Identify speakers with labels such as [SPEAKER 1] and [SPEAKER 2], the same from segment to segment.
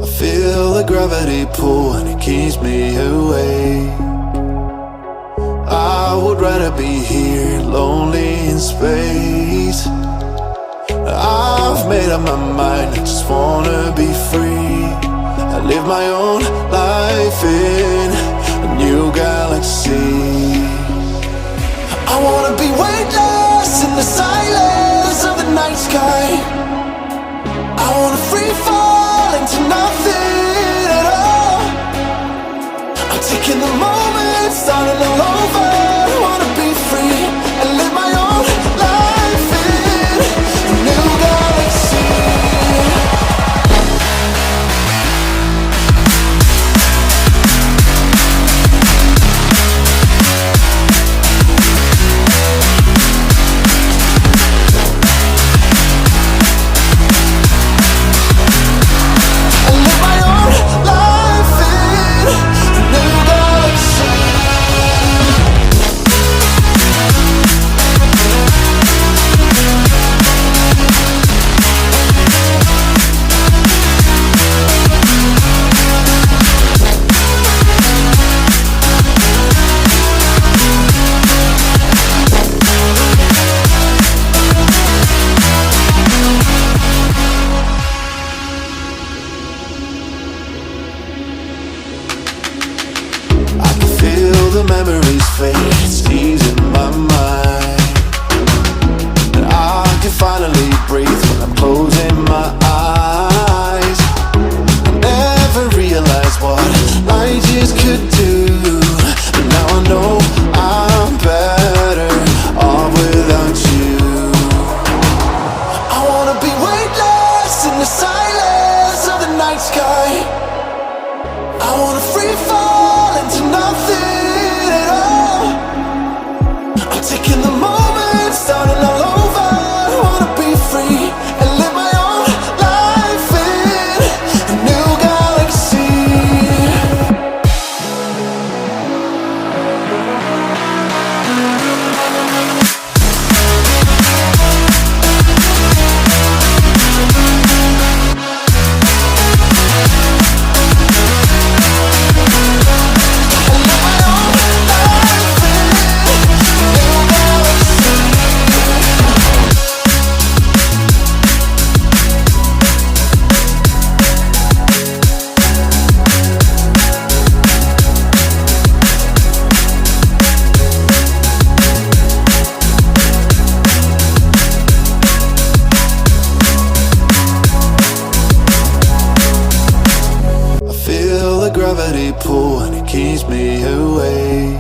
[SPEAKER 1] I feel the gravity pull and it keeps me away. I would rather be here, lonely in space. I've made up my mind, I just wanna be free. I live my own life in a new galaxy. I wanna be weightless in the silence of the night sky. I wanna free fall into nothing at all. I'm taking the moment, starting all over. I wanna be free and live my own life in a new galaxy. The memories fade, it's easing my mind. And I can finally breathe when I'm closing my eyes. I never realized what I just could do, but now I know I'm better off without you. I wanna be weightless in the silence of the night sky. I wanna free fall into nothing. Taking the moment, starting all over. I wanna be free and live my own life in a new galaxy. Gravity pull and it keeps me away.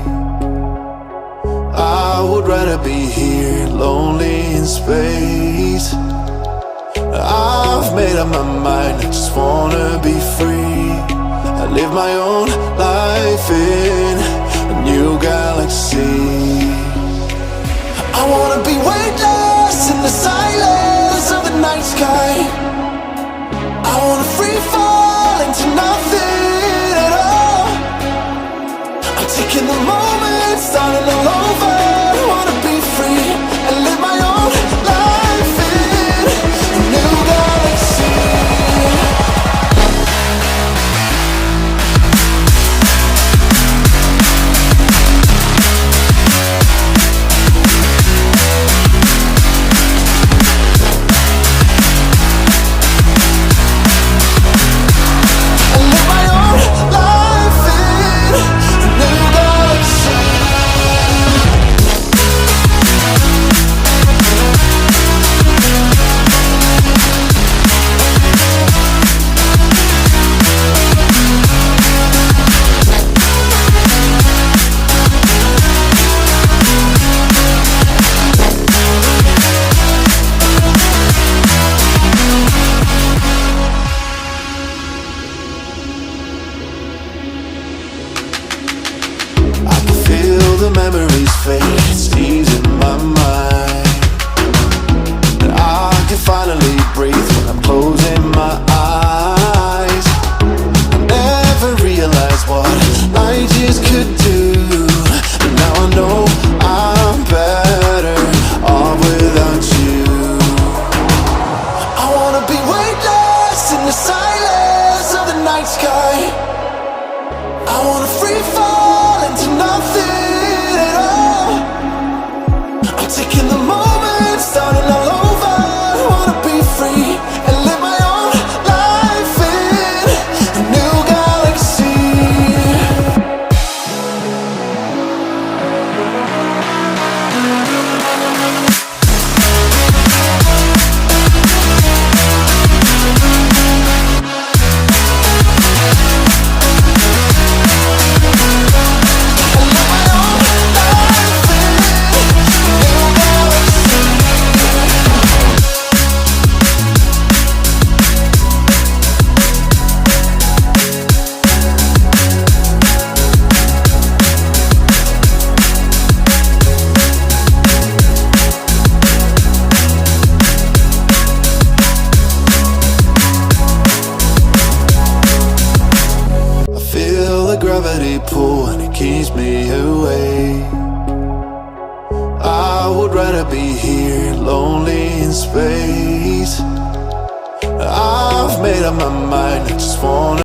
[SPEAKER 1] I would rather be here, lonely in space. I've made up my mind, I just wanna be free. I live my own life in a new galaxy. I wanna be weightless in the silence of the night sky. I wanna free fall into nothing. Taking the moment, starting all over. I wanna be free and live my own life in a new galaxy. The memories fade, it's easing my mind. And I can finally breathe when I'm closing my eyes. I never realized what I just could do, but now I know I'm better off without you. I wanna be weightless in the silence of the night sky. I wanna free fall into nothing at all. I'm taking the moment, starting all over. Wanna be free and live my own life in a new galaxy. Gravity pull and it keeps me awake. I would rather be here, lonely in space. I've made up my mind, I just wanna